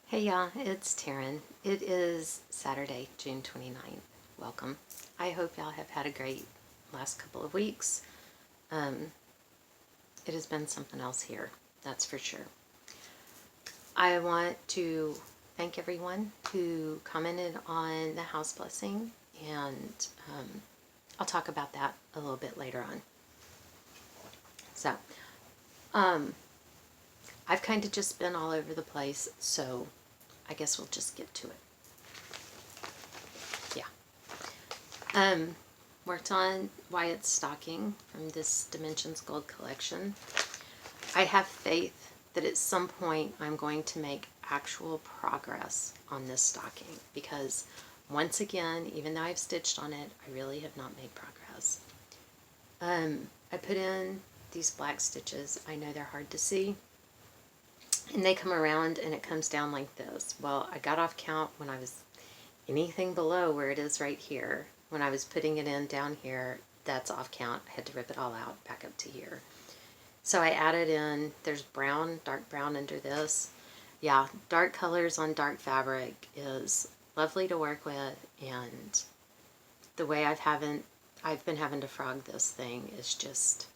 Hey y'all, it's Taryn. It is Saturday, June 29th. Welcome. I hope y'all have had a great last couple of weeks. It has been something else here, that's for sure. I want to thank everyone who commented on the house blessing, and I'll talk about that a little bit later on. So, I've kind of just been all over the place, so I guess we'll just get to it. Yeah. Worked on Wyatt's stocking from this Dimensions Gold collection. I have faith that at some point I'm going to make actual progress on this stocking because once again, even though I've stitched on it, I really have not made progress. I put in these black stitches. I know they're hard to see. And they come around and it comes down like this. Well, I got off count when I was anything below where it is right here. When I was putting it in down here, that's off count. I had to rip it all out back up to here. So I added in, there's brown, dark brown under this. Yeah, dark colors on dark fabric is lovely to work with, and the way I've been having to frog this thing is just,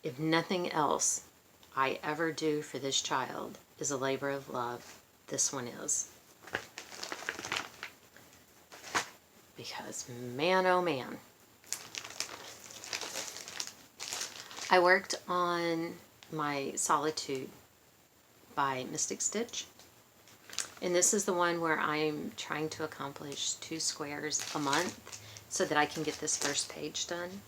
if nothing else I ever do for this child is a labor of love, this one is. Because man, oh man. I worked on my Solitude by Mystic Stitch. And this is the one where I'm trying to accomplish 2 squares a month so that I can get this first page done.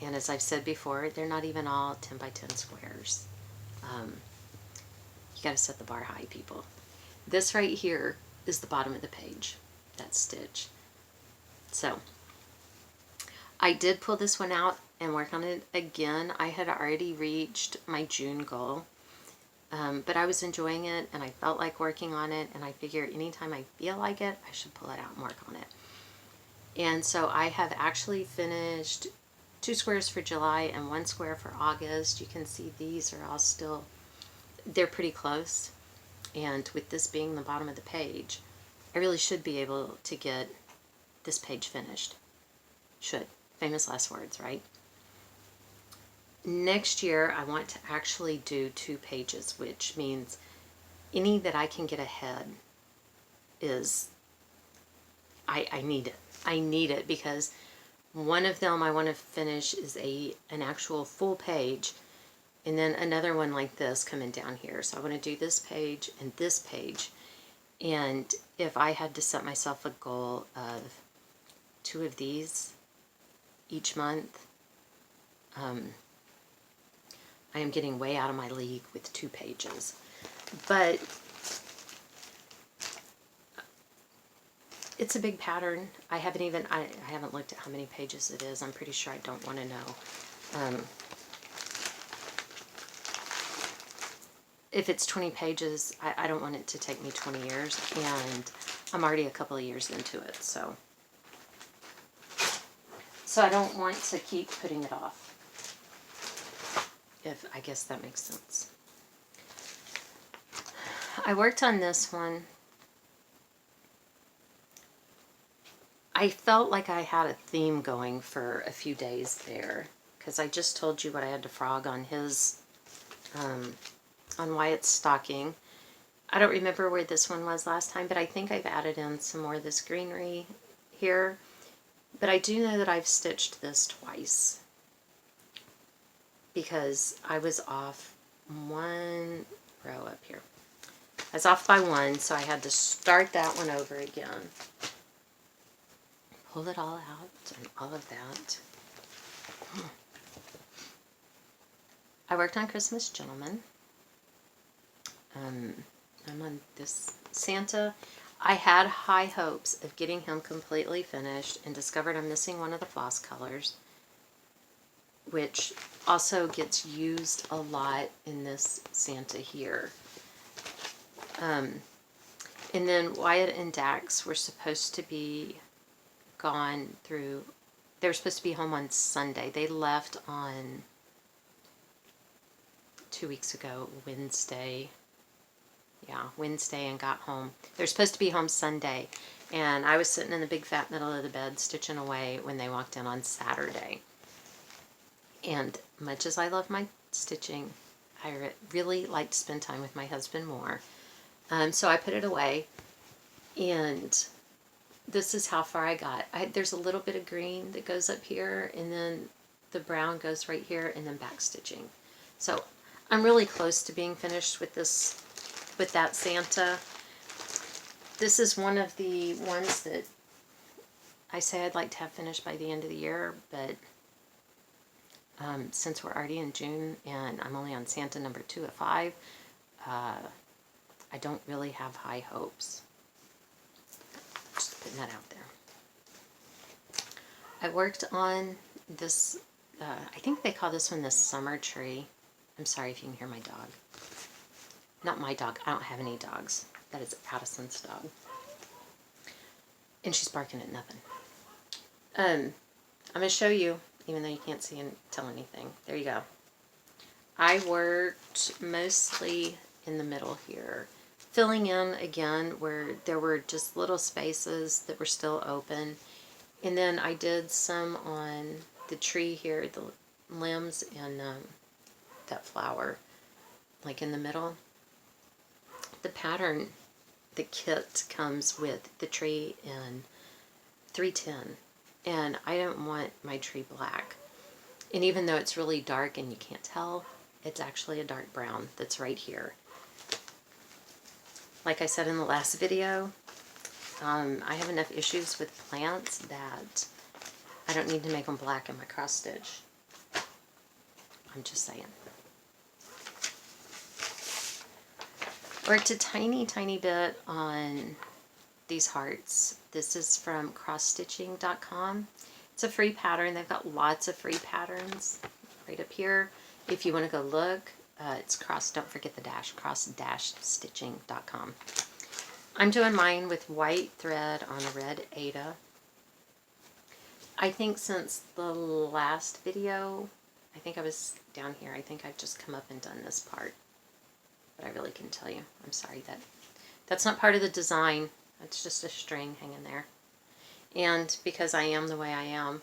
And as I've said before, they're not even all 10 by 10 squares. You gotta set the bar high, people. This right here is the bottom of the page, that stitch. So I did pull this one out and work on it again. I had already reached my June goal, but I was enjoying it and I felt like working on it, and I figure anytime I feel like it, I should pull it out and work on it. And so I have actually finished 2 squares for July and 1 square for August. You can see these are all still, they're pretty close. And with this being the bottom of the page, I really should be able to get this page finished. Should. Famous last words, right? Next year, I want to actually do 2 pages, which means any that I can get ahead is, I need it. I need it because one of them I want to finish is an actual full page, and then another one like this coming down here. So I want to do this page and this page. And if I had to set myself a goal of 2 of these each month, I am getting way out of my league with 2 pages. But it's a big pattern. I haven't looked at how many pages it is. I'm pretty sure I don't want to know. If it's 20 pages, I don't want it to take me 20 years, and I'm already a couple of years into it, so I don't want to keep putting it off, if I guess that makes sense. I worked on this one. I felt like I had a theme going for a few days there, because I just told you what I had to frog on his, on Wyatt's stocking. I don't remember where this one was last time, but I think I've added in some more of this greenery here. But I do know that I've stitched this twice because I was off 1 row up here. I was off by 1, so I had to start that one over again. Pull it all out and all of that. I worked on Christmas Gentleman. I'm on this Santa. I had high hopes of getting him completely finished and discovered I'm missing one of the floss colors, which also gets used a lot in this Santa here. And then Wyatt and Dax were supposed to be gone through, they were supposed to be home on Sunday. They left on 2 weeks ago, Wednesday. Wednesday and got home. They're supposed to be home Sunday. And I was sitting in the big fat middle of the bed stitching away when they walked in on Saturday. And much as I love my stitching, I really like to spend time with my husband more. So I put it away, and this is how far I got. There's a little bit of green that goes up here, and then the brown goes right here, and then back stitching. So I'm really close to being finished with this, with that Santa. This is one of the ones that I say I'd like to have finished by the end of the year, but since we're already in June and I'm only on Santa number 2 of 5, I don't really have high hopes. Just putting that out there. I worked on this, I think they call this one the summer tree. I'm sorry if you can hear my dog. Not my dog, I don't have any dogs. That is Addison's dog. And she's barking at nothing. I'm going to show you, even though you can't see and tell anything. There you go. I worked mostly in the middle here, filling in again where there were just little spaces that were still open. And then I did some on the tree here, the limbs and that flower, like in the middle. The pattern, the kit comes with the tree in 310. And I don't want my tree black. And even though it's really dark and you can't tell, it's actually a dark brown that's right here. Like I said in the last video, I have enough issues with plants that I don't need to make them black in my cross stitch. I'm just saying. Worked a tiny bit on these hearts. This is from crossstitching.com. It's a free pattern. They've got lots of free patterns right up here. If you want to go look, it's don't forget the dash, cross-stitching.com. I'm doing mine with white thread on a red Aida. I think since the last video, I think I was down here, I think I've just come up and done this part. But I really couldn't tell you. I'm sorry, that's not part of the design. It's just a string hanging there. And because I am the way I am,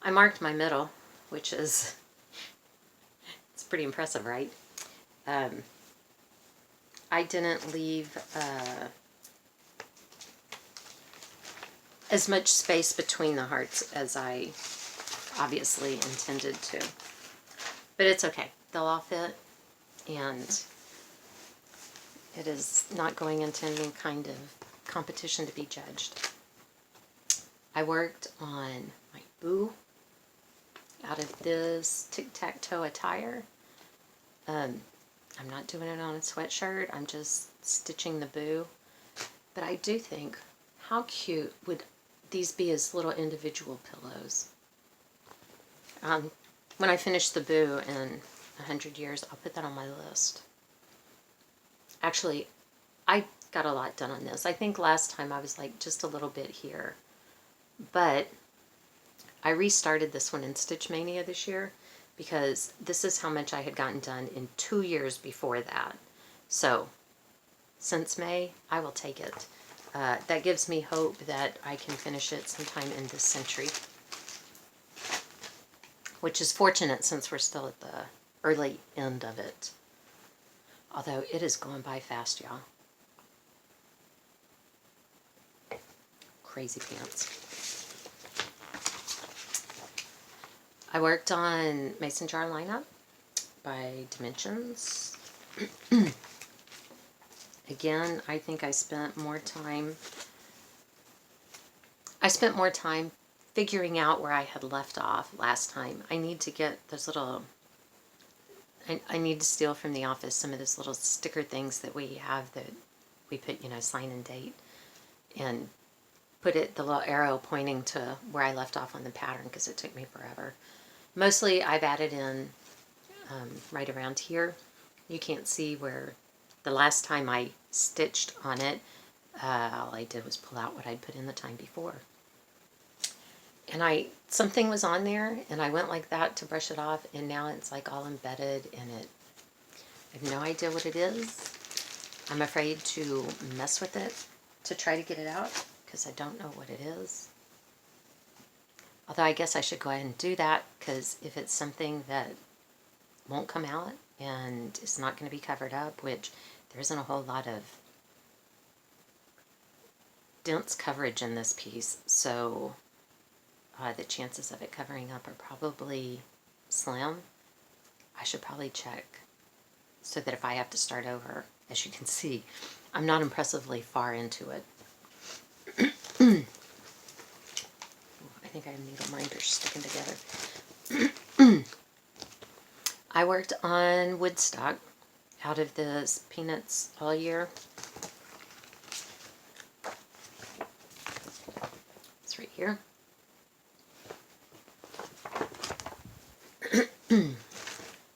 I marked my middle, which is, it's pretty impressive, right? I didn't leave as much space between the hearts as I obviously intended to. But it's okay. They'll all fit, and it is not going into any kind of competition to be judged. I worked on my boo out of this tic-tac-toe attire. I'm not doing it on a sweatshirt. I'm just stitching the boo. But I do think, how cute would these be as little individual pillows? When I finish the boo in 100 years, I'll put that on my list. Actually, I got a lot done on this. I think last time I was like just a little bit here. But I restarted this one in Stitch Mania this year because this is how much I had gotten done in 2 years before that. So, since May, I will take it. That gives me hope that I can finish it sometime in this century. Which is fortunate since we're still at the early end of it. Although it is going by fast, y'all. Crazy pants. I worked on Mason Jar Lineup by Dimensions. Again, I think I spent more time figuring out where I had left off last time. I need to get those little, I need to steal from the office some of those little sticker things that we have that we put, sign and date, and put the little arrow pointing to where I left off on the pattern because it took me forever. Mostly I've added in right around here. You can't see where the last time I stitched on it, all I did was pull out what I'd put in the time before. And something was on there, and I went like that to brush it off, and now it's like all embedded in it. I have no idea what it is. I'm afraid to mess with it to try to get it out because I don't know what it is. Although I guess I should go ahead and do that, because if it's something that won't come out and it's not going to be covered up, which there isn't a whole lot of dense coverage in this piece, so the chances of it covering up are probably slim. I should probably check so that if I have to start over, as you can see, I'm not impressively far into it. I think I have needle minders sticking together. I worked on Woodstock out of this Peanuts all year. It's right here.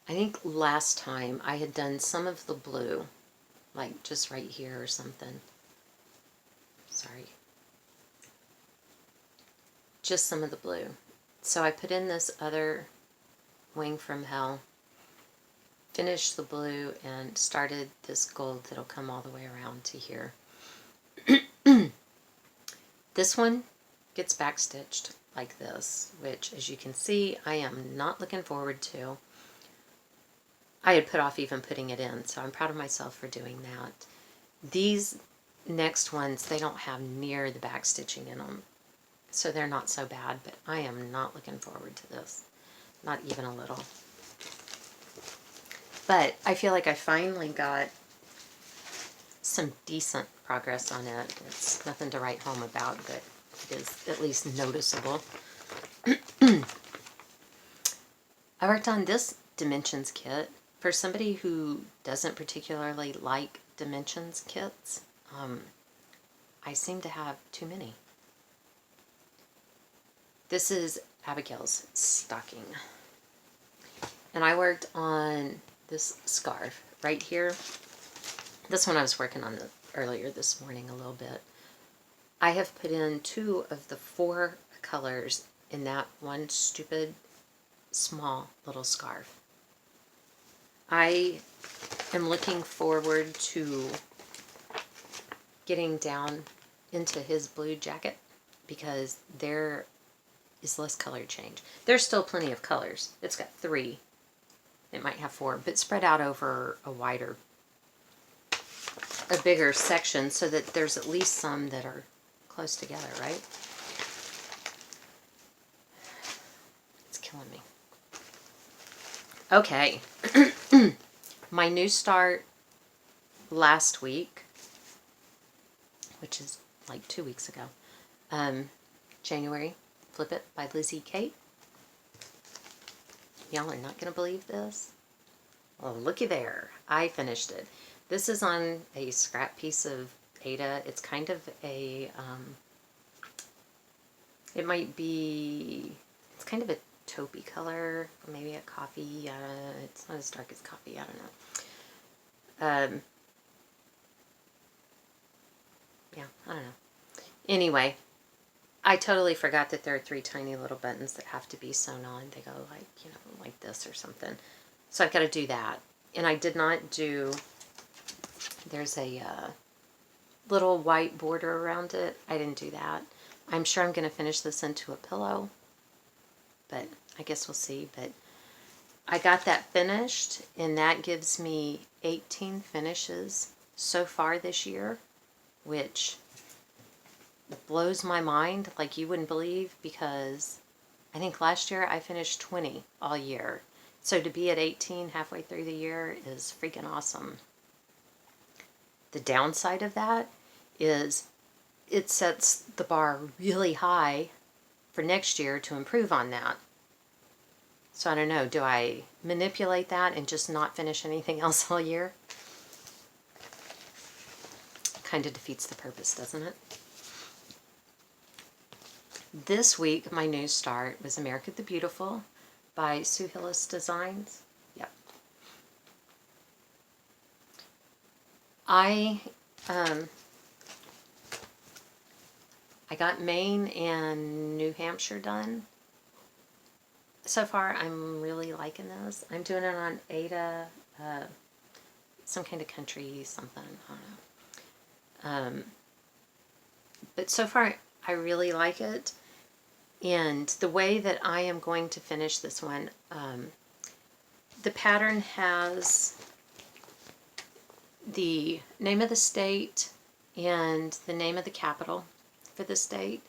I think last time I had done some of the blue, like just right here or something. Sorry. Just some of the blue. So I put in this other Wing from Hell, finished the blue, and started this gold that'll come all the way around to here. This one gets backstitched like this, which, as you can see, I am not looking forward to. I had put off even putting it in, so I'm proud of myself for doing that. These next ones, they don't have near the backstitching in them, so they're not so bad, but I am not looking forward to this. Not even a little. But I feel like I finally got some decent progress on it. It's nothing to write home about, but it is at least noticeable. I worked on this dimensions kit. For somebody who doesn't particularly like dimensions kits, I seem to have too many. This is Abigail's stocking. And I worked on this scarf right here. This one I was working on earlier this morning a little bit. I have put in 2 of the 4 colors in that one stupid small little scarf. I am looking forward to getting down into his blue jacket because there is less color change. There's still plenty of colors. It's got 3. It might have 4, but spread out over a bigger section so that there's at least some that are close together, right? It's killing me. Okay. My new start last week, which is like 2 weeks ago, January, Flip It by Lizzie Kate. Y'all are not going to believe this. Well, looky there. I finished it. This is on a scrap piece of Ada. It's kind of a, it might be, it's kind of a taupey color, or maybe a coffee. It's not as dark as coffee. I don't know. Yeah, I don't know. Anyway, I totally forgot that there are 3 tiny little buttons that have to be sewn on. They go like, you know, like this or something. So I've got to do that. And I did not do, there's a little white border around it. I didn't do that. I'm sure I'm going to finish this into a pillow, but I guess we'll see. But I got that finished, and that gives me 18 finishes so far this year, which blows my mind like you wouldn't believe, because I think last year I finished 20 all year. So to be at 18 halfway through the year is freaking awesome. The downside of that is it sets the bar really high for next year to improve on that. So I don't know, do I manipulate that and just not finish anything else all year? Kind of defeats the purpose, doesn't it? This week, my new start was America the Beautiful by Sue Hillis Designs. Yep. I got Maine and New Hampshire done. So far, I'm really liking this. I'm doing it on Ada some kind of country something, I don't know. But so far, I really like it. And the way that I am going to finish this one, the pattern has the name of the state and the name of the capital for the state.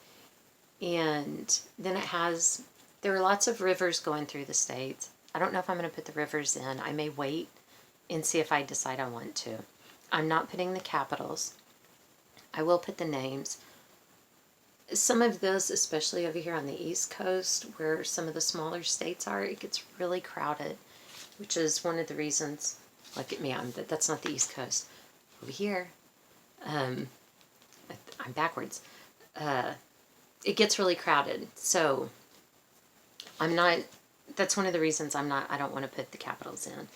And then it has, there are lots of rivers going through the states. I don't know if I'm going to put the rivers in. I may wait and see if I decide I want to. I'm not putting the capitals. I will put the names. Some of this, especially over here on the East Coast, where some of the smaller states are, it gets really crowded, which is one of the reasons. Look at me, that's not the East Coast. Over here, I'm backwards. It gets really crowded, so I'm not, that's one of the reasons I don't want to put the capitals in.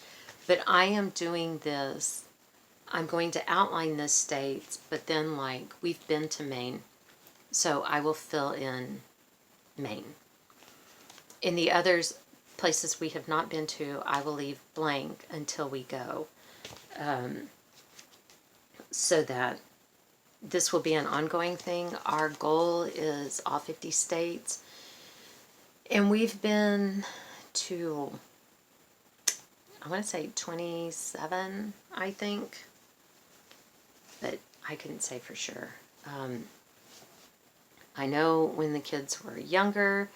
But I am doing this, I'm going to outline the states, but then like, we've been to Maine, so I will fill in Maine. In the others, places we have not been to, I will leave blank until we go. So that this will be an ongoing thing. Our goal is all 50 states. And we've been to, I want to say 27, I think. But I couldn't say for sure. I know when the kids were younger,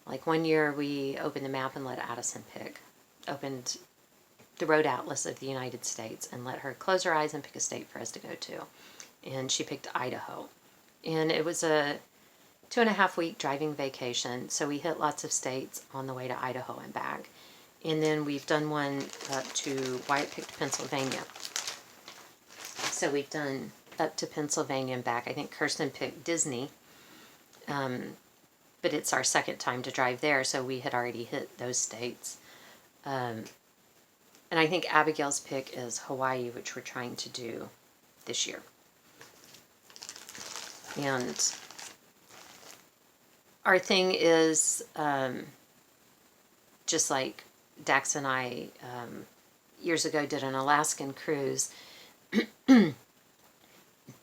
like one year we opened the map and let Addison pick. Opened the road atlas of the United States and let her close her eyes and pick a state for us to go to. And she picked Idaho. And it was a 2.5 week driving vacation. So we hit lots of states on the way to Idaho and back. And then we've done one up to, Wyatt picked Pennsylvania. So we've done up to Pennsylvania and back. I think Kirsten picked Disney. But it's our second time to drive there, so we had already hit those states. And I think Abigail's pick is Hawaii, which we're trying to do this year. And our thing is, just like Dax and I years ago did an Alaskan cruise,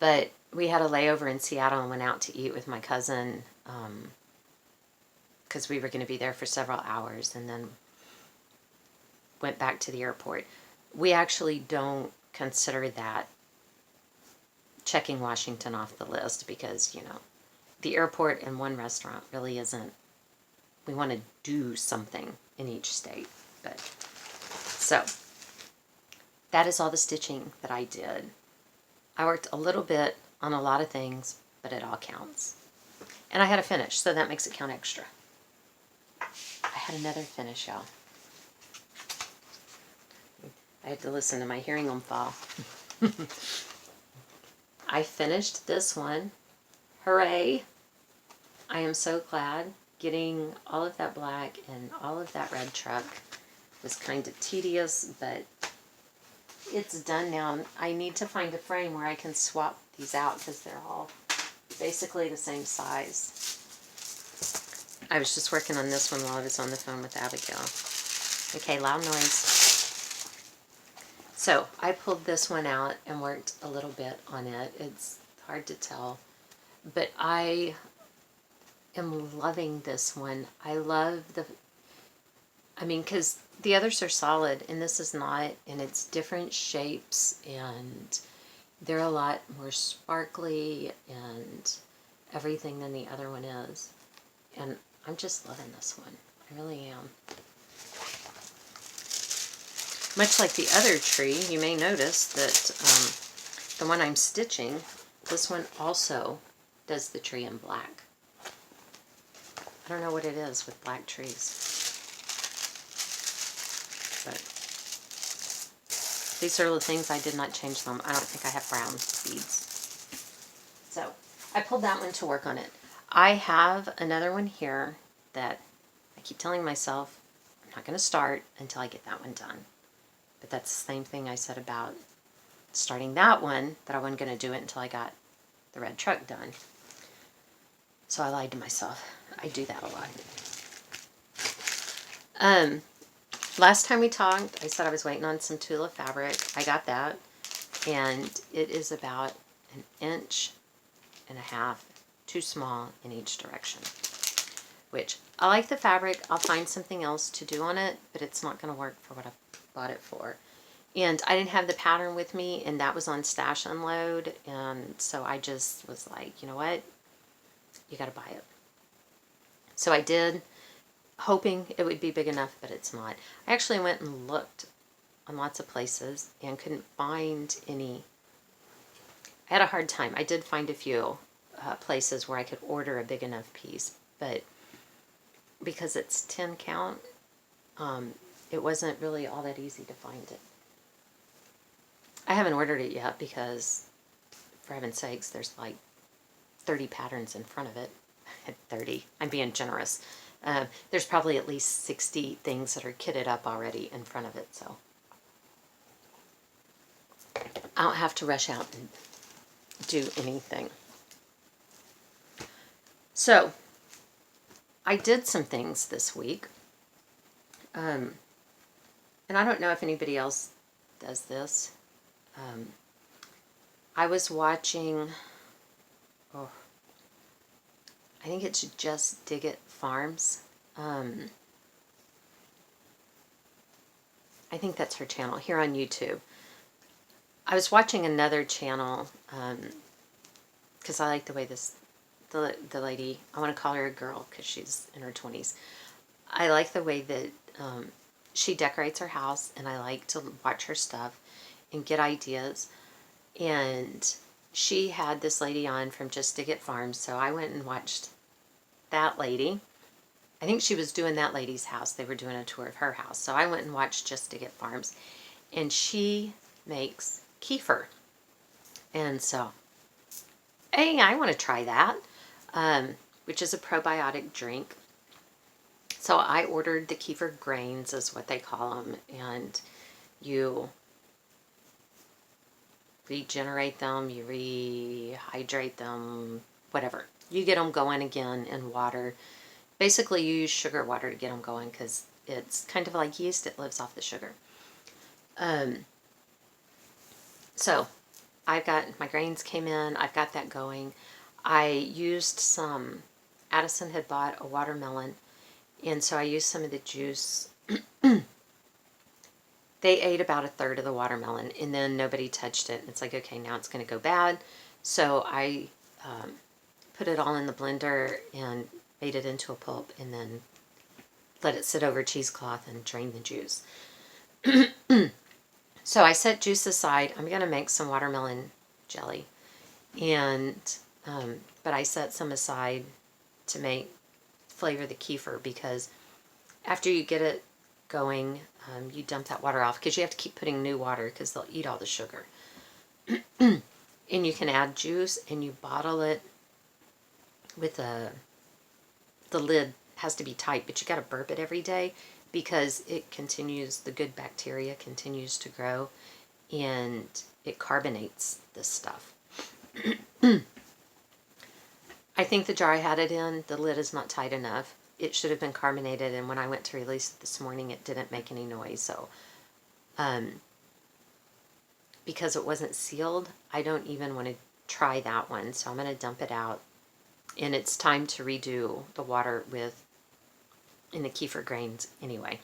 but we had a layover in Seattle and went out to eat with my cousin, because we were going to be there for several hours, and then went back to the airport. We actually don't consider that checking Washington off the list because, you know, the airport and one restaurant really isn't, we want to do something in each state. But so that is all the stitching that I did. I worked a little bit on a lot of things, but it all counts. And I had a finish, so that makes it count extra. I had another finish, y'all. I had to listen to my hearing aid fall. I finished this one. Hooray! I am so glad. Getting all of that black and all of that red truck was kind of tedious, but it's done now. I need to find a frame where I can swap these out because they're all basically the same size. I was just working on this one while I was on the phone with Abigail. Okay, loud noise. So I pulled this one out and worked a little bit on it. It's hard to tell, but I am loving this one. I love because the others are solid and this is not, and it's different shapes and they're a lot more sparkly and everything than the other one is. And I'm just loving this one. I really am. Much like the other tree, you may notice that the one I'm stitching, this one also does the tree in black. I don't know what it is with black trees. But these are the things I did not change them. I don't think I have brown beads. So I pulled that one to work on it. I have another one here that I keep telling myself I'm not going to start until I get that one done. But that's the same thing I said about starting that one, that I wasn't going to do it until I got the red truck done. So I lied to myself. I do that a lot. Last time we talked, I said I was waiting on some Tula fabric. I got that, and it is about 1.5 inches too small in each direction, which I like the fabric. I'll find something else to do on it, but it's not going to work for what I bought it for. And I didn't have the pattern with me, and that was on Stash Unload, and so I just was like, you know what, you got to buy it. So I did, hoping it would be big enough, but it's not. I actually went and looked on lots of places and couldn't find any. I had a hard time. I did find a few places where I could order a big enough piece, but because it's 10 count, it wasn't really all that easy to find it. I haven't ordered it yet because, for heaven's sakes, there's like 30 patterns in front of it. 30. I'm being generous. There's probably at least 60 things that are kitted up already in front of it, so I don't have to rush out and do anything. So, I did some things this week, and I don't know if anybody else does this. I was watching, I think it's Just Dig It Farms. I think that's her channel here on YouTube. I was watching another channel because I like the way the lady, I want to call her a girl because she's in her 20s. I like the way that she decorates her house, and I like to watch her stuff and get ideas. And she had this lady on from Just Dig It Farms, so I went and watched that lady. I think she was doing that lady's house. They were doing a tour of her house. So I went and watched Just Dig It Farms, and she makes kefir. And so, hey, I want to try that, which is a probiotic drink. So I ordered the kefir grains, is what they call them, and you regenerate them, you rehydrate them, whatever. You get them going again in water. Basically, you use sugar water to get them going because it's kind of like yeast. It lives off the sugar. So I've got, my grains came in. I've got that going. I used some, Addison had bought a watermelon, and so I used some of the juice. They ate about 1/3 of the watermelon, and then nobody touched it. It's like, okay, now it's going to go bad. So I put it all in the blender and made it into a pulp, and then let it sit over a cheesecloth and drain the juice. So I set juice aside. I'm going to make some watermelon jelly, and but I set some aside to flavor the kefir, because after you get it going, you dump that water off because you have to keep putting new water because they'll eat all the sugar. And you can add juice, and you bottle it with the lid has to be tight, but you got to burp it every day because it continues, the good bacteria continues to grow, and it carbonates this stuff. I think the jar I had it in, the lid is not tight enough. It should have been carbonated, and when I went to release it this morning, it didn't make any noise. So, because it wasn't sealed, I don't even want to try that one. So I'm going to dump it out, and it's time to redo the water in the kefir grains anyway.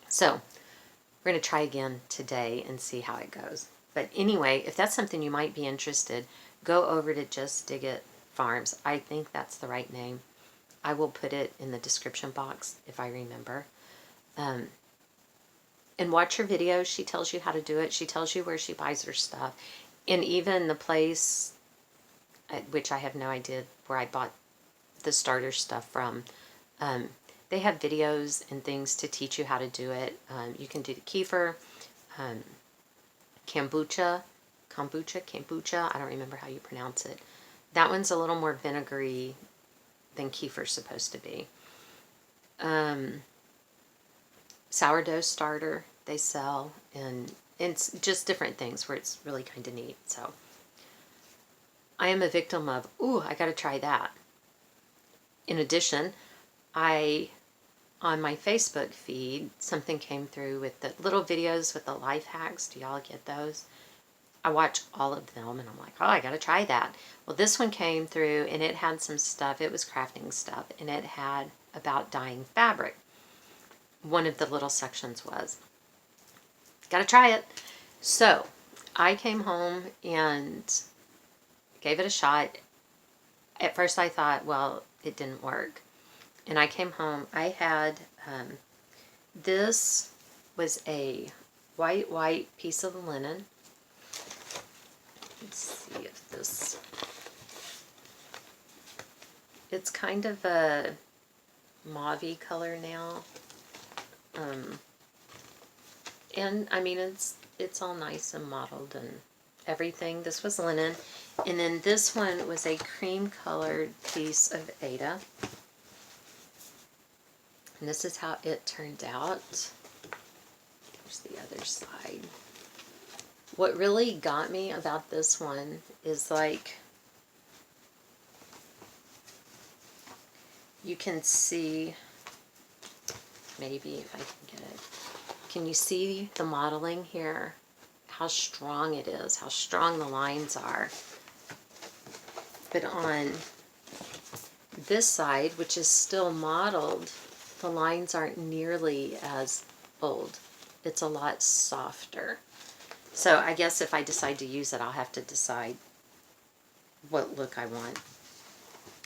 So we're going to try again today and see how it goes. But anyway, if that's something you might be interested, go over to Just Dig It Farms. I think that's the right name. I will put it in the description box if I remember. And watch her videos. She tells you how to do it. She tells you where she buys her stuff. And even the place, which I have no idea where I bought the starter stuff from, they have videos and things to teach you how to do it. You can do the kefir, kombucha, I don't remember how you pronounce it. That one's a little more vinegary than kefir's supposed to be. Sourdough starter they sell, and it's just different things where it's really kind of neat. So I am a victim of, I got to try that. In addition, I on my Facebook feed, something came through with the little videos with the life hacks. Do y'all get those? I watch all of them and I'm like, oh, I got to try that. Well, this one came through and it had some stuff. It was crafting stuff and it had about dyeing fabric. One of the little sections was, got to try it. So I came home and gave it a shot. At first I thought, well, it didn't work. And I came home, I had, this was a white piece of linen. Let's see if this, it's kind of a mauve-y color now. And I mean, it's all nice and mottled and everything. This was linen. And then this one was a cream colored piece of Aida. And this is how it turned out. Here's the other side. What really got me about this one is, like, you can see, maybe if I can get it, can you see the modeling here? How strong it is, how strong the lines are. But on this side, which is still modeled, the lines aren't nearly as bold. It's a lot softer. So I guess if I decide to use it, I'll have to decide what look I want.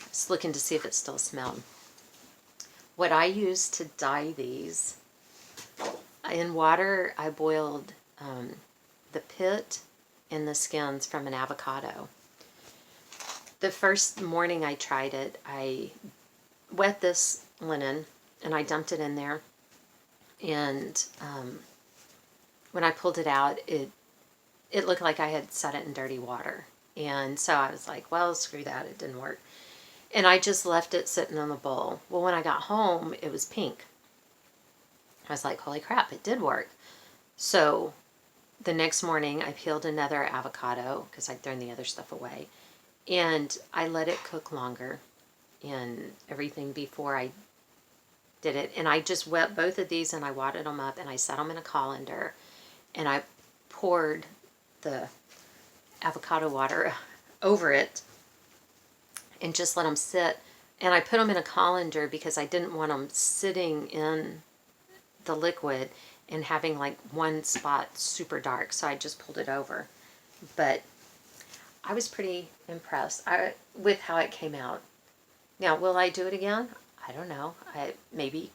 Just looking to see if it still smelled. What I use to dye these, in water I boiled the pit and the skins from an avocado. The first morning I tried it, I wet this linen and I dumped it in there, and when I pulled it out, it looked like I had set it in dirty water. And so I was like, well, screw that, it didn't work. And I just left it sitting in the bowl. Well, when I got home, it was pink. I was like, holy crap, it did work. So the next morning, I peeled another avocado because I'd thrown the other stuff away. And I let it cook longer and everything before I did it. And I just wet both of these and I wadded them up and I set them in a colander. And I poured the avocado water over it and just let them sit. And I put them in a colander because I didn't want them sitting in the liquid and having like one spot super dark. So I just pulled it over. But I was pretty impressed with how it came out. Now, will I do it again? I don't know. Maybe.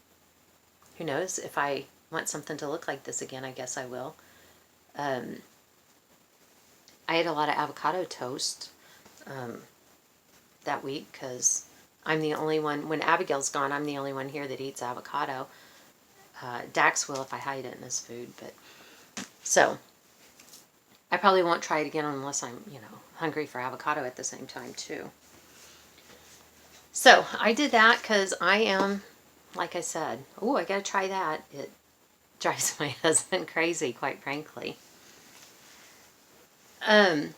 Who knows? If I want something to look like this again, I guess I will. I ate a lot of avocado toast that week because I'm the only one, when Abigail's gone, I'm the only one here that eats avocado. Dax will if I hide it in his food, but so I probably won't try it again unless I'm, hungry for avocado at the same time too. So I did that because I am, like I said, oh, I gotta try that. It drives my husband crazy, quite frankly. And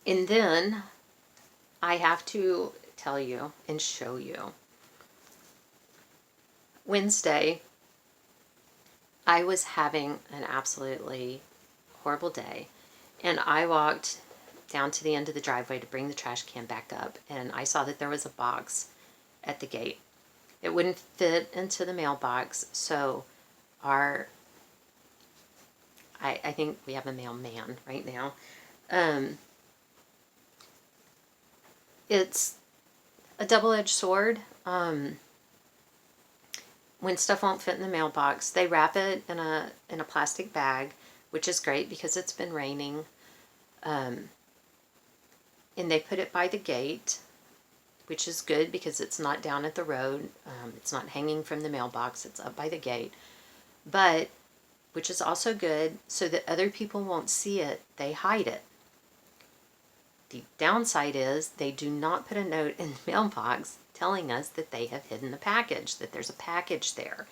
then I have to tell you and show you. Wednesday, I was having an absolutely horrible day, and I walked down to the end of the driveway to bring the trash can back up, and I saw that there was a box at the gate. It wouldn't fit into the mailbox, so I think we have a mailman right now. It's a double-edged sword. When stuff won't fit in the mailbox, they wrap it in a plastic bag, which is great because it's been raining. And they put it by the gate, which is good because it's not down at the road. It's not hanging from the mailbox. It's up by the gate. But, which is also good, so that other people won't see it, they hide it. The downside is they do not put a note in the mailbox telling us that they have hidden the package, that there's a package there.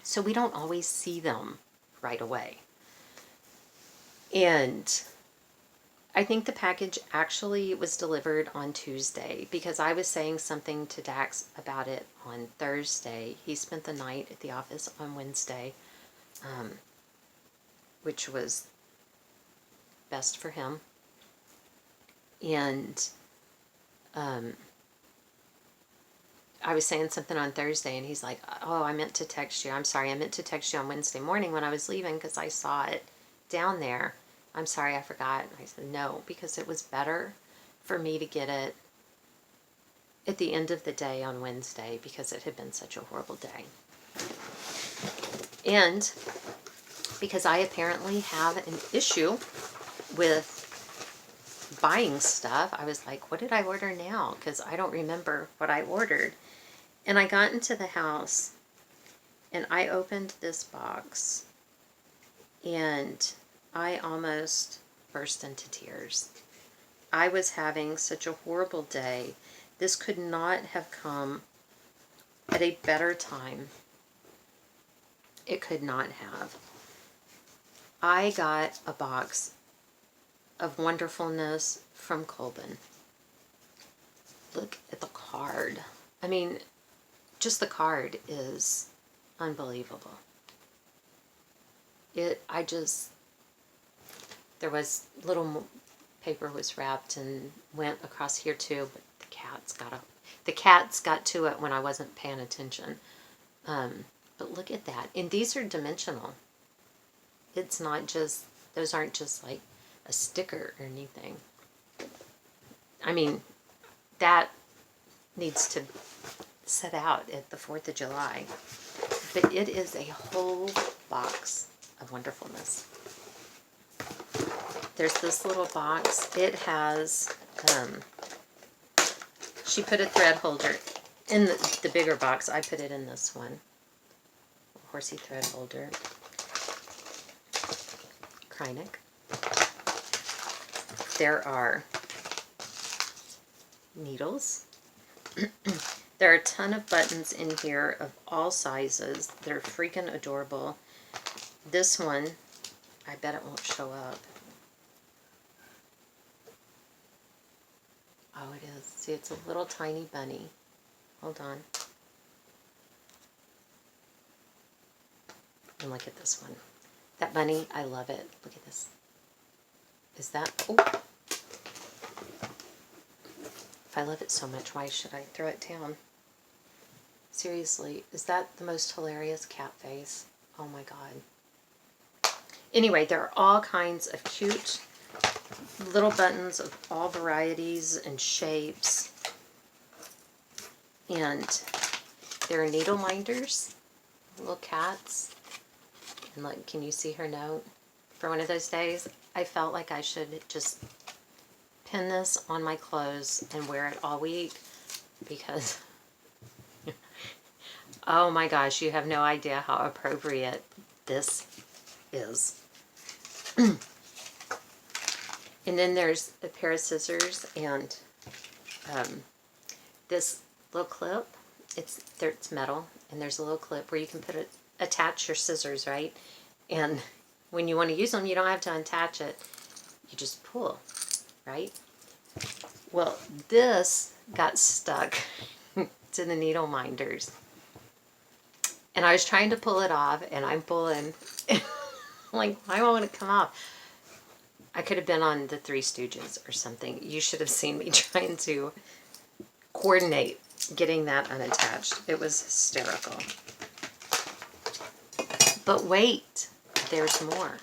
So we don't always see them right away. And I think the package actually was delivered on Tuesday because I was saying something to Dax about it on Thursday. He spent the night at the office on Wednesday, which was best for him. And I was saying something on Thursday, and he's like, oh, I meant to text you. I'm sorry, I meant to text you on Wednesday morning when I was leaving because I saw it down there. I'm sorry, I forgot. I said, no, because it was better for me to get it at the end of the day on Wednesday because it had been such a horrible day. And because I apparently have an issue with buying stuff, I was like, what did I order now? Because I don't remember what I ordered. And I got into the house and I opened this box and I almost burst into tears. I was having such a horrible day. This could not have come at a better time. It could not have. I got a box of wonderfulness from Colbin. Look at the card. I mean, just the card is unbelievable. There was little paper was wrapped and went across here too, but the cats got to it when I wasn't paying attention. But look at that. And these are dimensional. It's not just, those aren't just like a sticker or anything. I mean, that needs to set out at the 4th of July. But it is a whole box of wonderfulness. There's this little box. It has, she put a thread holder in the bigger box. I put it in this one. Horsey thread holder. Kreinik. There are needles. There are a ton of buttons in here of all sizes. They're freaking adorable. This one, I bet it won't show up. Oh, it is. See, it's a little tiny bunny. Hold on. And look at this one. That bunny, I love it. Look at this. Is that... Oh. If I love it so much, why should I throw it down? Seriously, is that the most hilarious cat face? Oh my God. Anyway, there are all kinds of cute little buttons of all varieties and shapes. And there are needle minders, little cats. And like, can you see her note? For one of those days, I felt like I should just pin this on my clothes and wear it all week because, oh my gosh, you have no idea how appropriate this is. And then there's a pair of scissors and this little clip. It's metal, and there's a little clip where you can attach your scissors, right? And when you want to use them, you don't have to attach it. You just pull, right? Well, this got stuck to the needle minders. And I was trying to pull it off, and I'm pulling. Like, why won't it come off? I could have been on the Three Stooges or something. You should have seen me trying to coordinate getting that unattached. It was hysterical. But wait, there's more.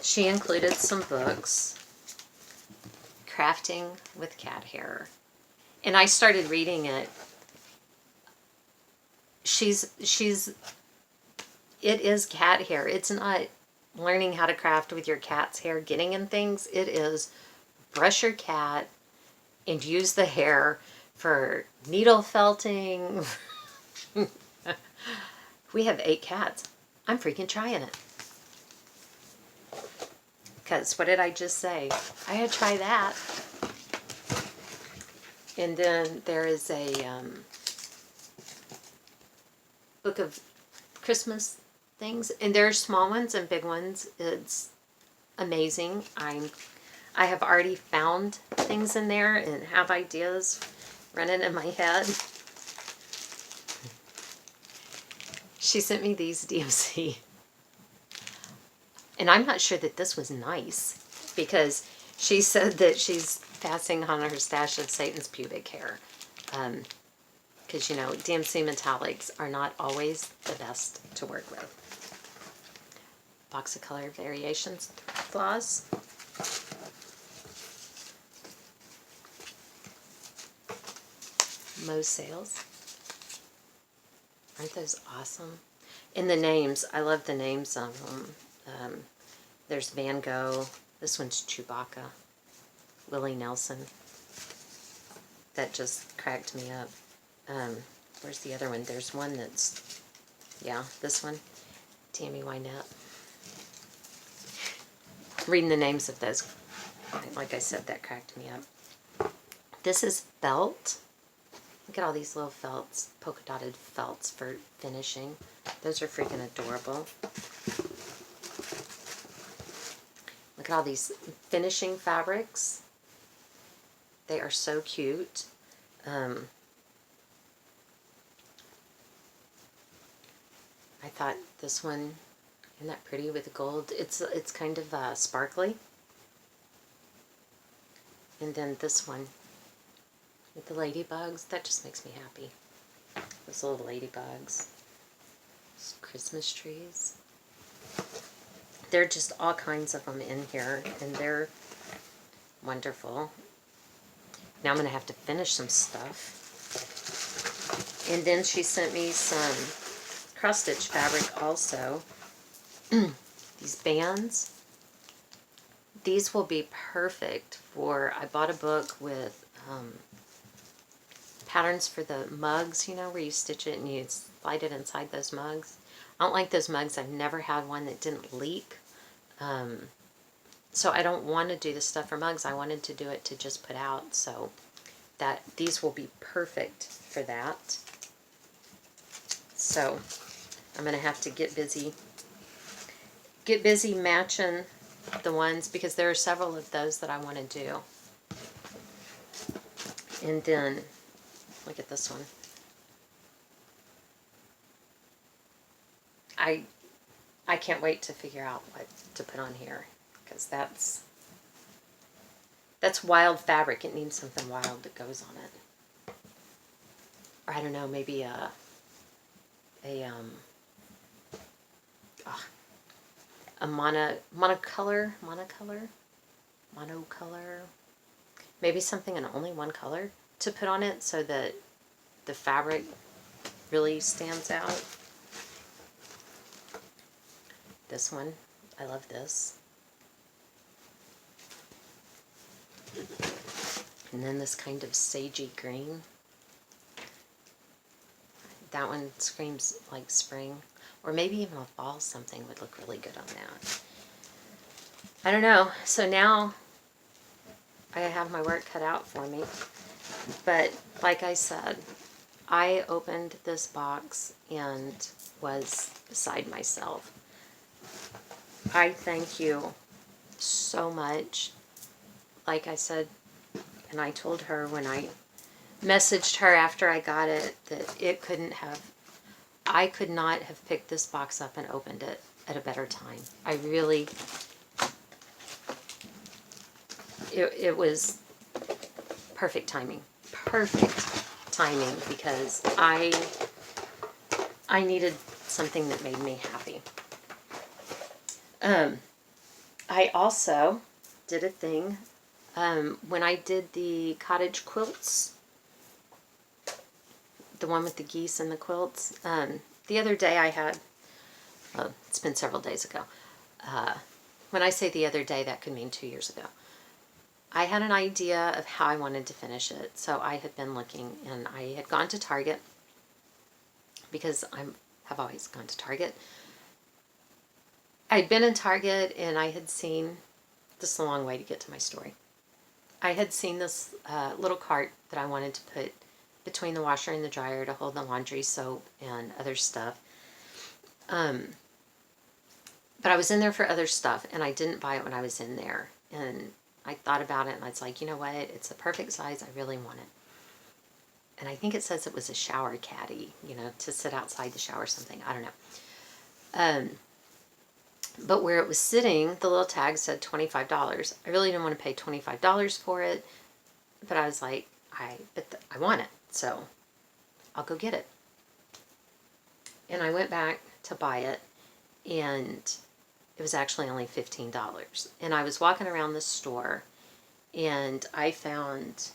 She included some books, Crafting with Cat Hair. And I started reading it. It is cat hair. It's not learning how to craft with your cat's hair, getting in things. It is brush your cat and use the hair for needle felting. We have 8 cats. I'm freaking trying it. Because what did I just say? I had to try that. And then there is a book of Christmas things. And there are small ones and big ones. It's amazing. I have already found things in there and have ideas running in my head. She sent me these DMC. And I'm not sure that this was nice, because she said that she's passing on her stash of Satan's pubic hair. Because, you know, DMC metallics are not always the best to work with. Box of color variations, Floss. Mo's Sales. Aren't those awesome? And the names, I love the names of them. There's Van Gogh. This one's Chewbacca. Willie Nelson. That just cracked me up. Where's the other one? There's one that's, yeah, this one. Tammy Wynette. Reading the names of those, like I said, that cracked me up. This is felt. Look at all these little felts, polka dotted felts for finishing. Those are freaking adorable. Look at all these finishing fabrics. They are so cute. I thought this one, isn't that pretty with the gold? It's kind of sparkly. And then this one with the ladybugs, that just makes me happy. Those little ladybugs. Those Christmas trees. There are just all kinds of them in here, and they're wonderful. Now I'm going to have to finish some stuff. And then she sent me some cross-stitch fabric also. These bands. These will be perfect for, I bought a book with patterns for the mugs, you know, where you stitch it and you slide it inside those mugs. I don't like those mugs. I've never had one that didn't leak. So I don't want to do the stuff for mugs. I wanted to do it to just put out. So that these will be perfect for that. So I'm going to have to get busy matching the ones, because there are several of those that I want to do. And then look at this one. I can't wait to figure out what to put on here, because that's wild fabric. It needs something wild that goes on it. Or I don't know, maybe a monocolor, maybe something in only one color to put on it so that the fabric really stands out. This one, I love this. And then this kind of sagey green. That one screams like spring. Or maybe even a fall something would look really good on that. I don't know. So now I have my work cut out for me. But like I said, I opened this box and was beside myself. I thank you so much. Like I said, and I told her when I messaged her after I got it, that I could not have picked this box up and opened it at a better time. I really, it was perfect timing. Perfect timing, because I needed something that made me happy. I also did a thing when I did the cottage quilts, the one with the geese and the quilts. The other day I had, well, it's been several days ago. When I say the other day, that could mean 2 years ago. I had an idea of how I wanted to finish it. So I had been looking, and I had gone to Target, because I have always gone to Target. I'd been in Target, and I had seen, this is a long way to get to my story. I had seen this little cart that I wanted to put between the washer and the dryer to hold the laundry soap and other stuff. But I was in there for other stuff, and I didn't buy it when I was in there. And I thought about it, and I was like, you know what? It's the perfect size. I really want it. And I think it says it was a shower caddy, you know, to sit outside the shower or something. I don't know. But where it was sitting, the little tag said $25. I really didn't want to pay $25 for it, but I was like, I want it, so I'll go get it. And I went back to buy it, and it was actually only $15. And I was walking around the store, and I found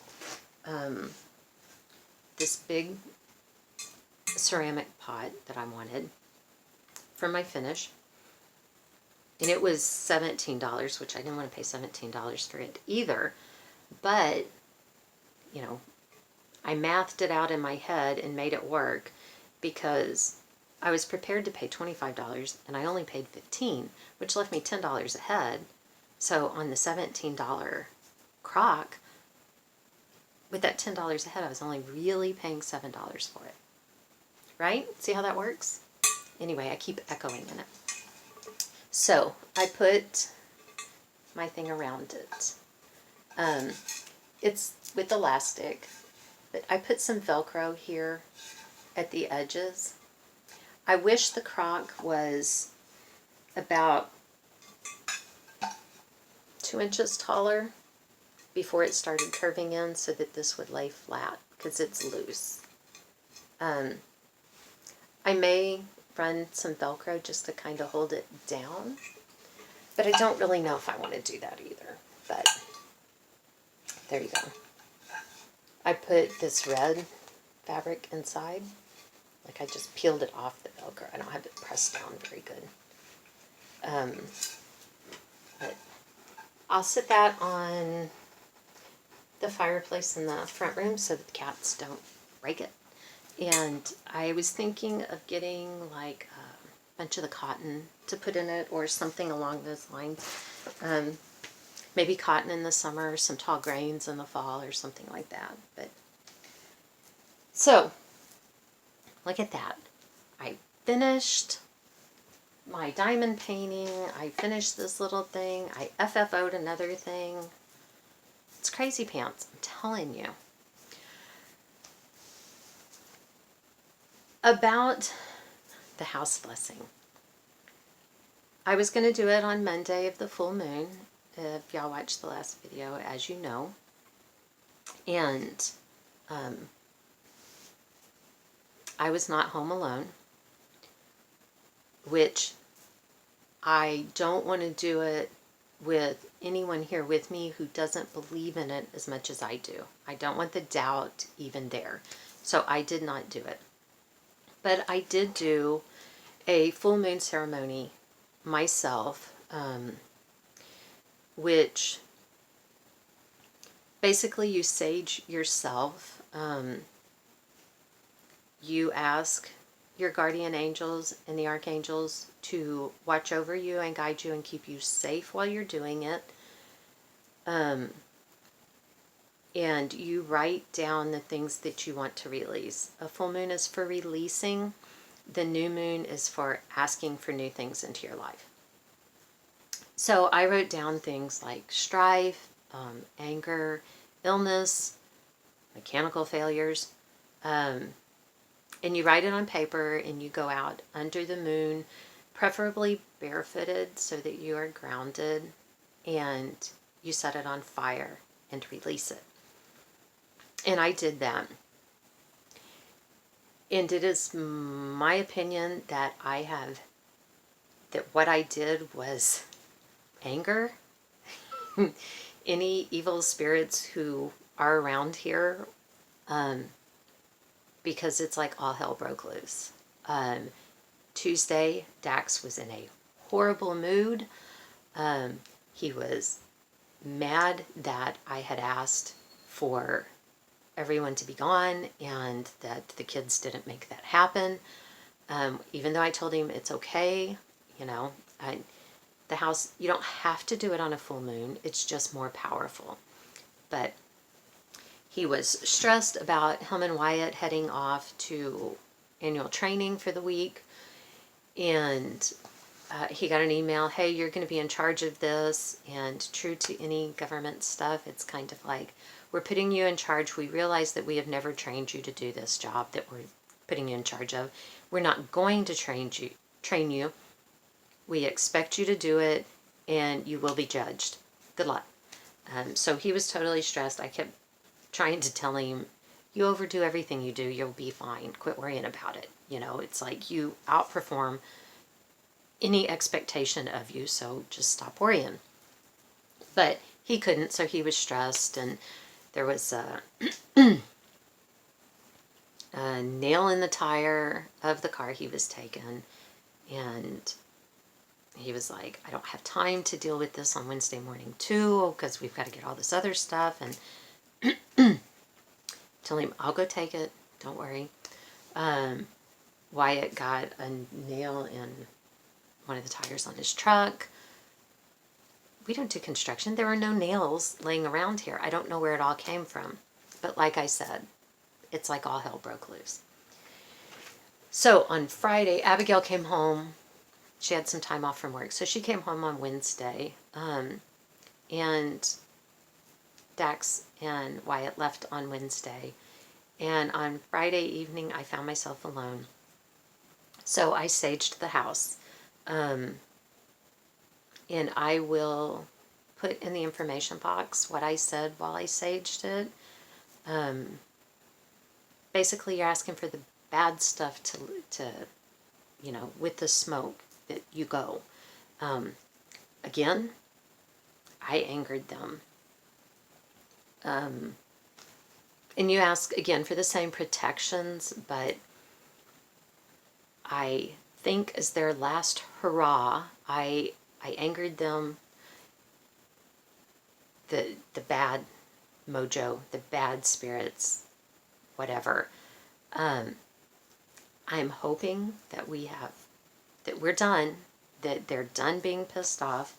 this big ceramic pot that I wanted for my finish. And it was $17, which I didn't want to pay $17 for it either. But, you know, I mathed it out in my head and made it work because I was prepared to pay $25 and I only paid $15, which left me $10 ahead. So on the $17 crock, with that $10 ahead, I was only really paying $7 for it. Right? See how that works? Anyway, I keep echoing in it. So I put my thing around it. It's with elastic, but I put some Velcro here at the edges. I wish the crock was about 2 inches taller before it started curving in so that this would lay flat because it's loose. I may run some Velcro just to kind of hold it down, but I don't really know if I want to do that either. But there you go. I put this red fabric inside. Like I just peeled it off the Velcro. I don't have it pressed down very good. But I'll sit that on the fireplace in the front room so that the cats don't break it. And I was thinking of getting like a bunch of the cotton to put in it or something along those lines. Maybe cotton in the summer, some tall grains in the fall or something like that. But so, look at that. I finished my diamond painting. I finished this little thing. I FFO'd another thing. It's crazy pants, I'm telling you. About the house blessing. I was going to do it on Monday of the full moon, if y'all watched the last video, as you know. And I was not home alone, which I don't want to do it with anyone here with me who doesn't believe in it as much as I do. I don't want the doubt even there. So I did not do it. But I did do a full moon ceremony myself, which basically you sage yourself. You ask your guardian angels and the archangels to watch over you and guide you and keep you safe while you're doing it. And you write down the things that you want to release. A full moon is for releasing. The new moon is for asking for new things into your life. So I wrote down things like strife, anger, illness, mechanical failures. And you write it on paper and you go out under the moon, preferably barefooted so that you are grounded, and you set it on fire and release it. And I did that. And it is my opinion that what I did was anger. Any evil spirits who are around here, because it's like all hell broke loose. Tuesday, Dax was in a horrible mood. He was mad that I had asked for everyone to be gone and that the kids didn't make that happen. Even though I told him it's okay, you know, the house, you don't have to do it on a full moon. It's just more powerful. But he was stressed about him and Wyatt heading off to annual training for the week. And he got an email, hey, you're going to be in charge of this. And true to any government stuff, it's kind of like, we're putting you in charge. We realize that we have never trained you to do this job that we're putting you in charge of. We're not going to train you. We expect you to do it, and you will be judged. Good luck. So he was totally stressed. I kept trying to tell him, you overdo everything you do, you'll be fine. Quit worrying about it. You know, it's like you outperform any expectation of you, so just stop worrying. But he couldn't, so he was stressed, and there was a nail in the tire of the car he was taking, and he was like, I don't have time to deal with this on Wednesday morning too, because we've got to get all this other stuff. And tell him, I'll go take it, don't worry. Wyatt got a nail in one of the tires on his truck. We don't do construction. There are no nails laying around here. I don't know where it all came from. But like I said, it's like all hell broke loose. So on Friday, Abigail came home. She had some time off from work. So she came home on Wednesday. And Dax and Wyatt left on Wednesday. And on Friday evening, I found myself alone. So I saged the house. And I will put in the information box what I said while I saged it. Basically, you're asking for the bad stuff to you know, with the smoke that you go. Again, I angered them. And you ask, again, for the same protections, but I think as their last hurrah, I angered them, the bad mojo, the bad spirits, whatever. I'm hoping that we're done, that they're done being pissed off,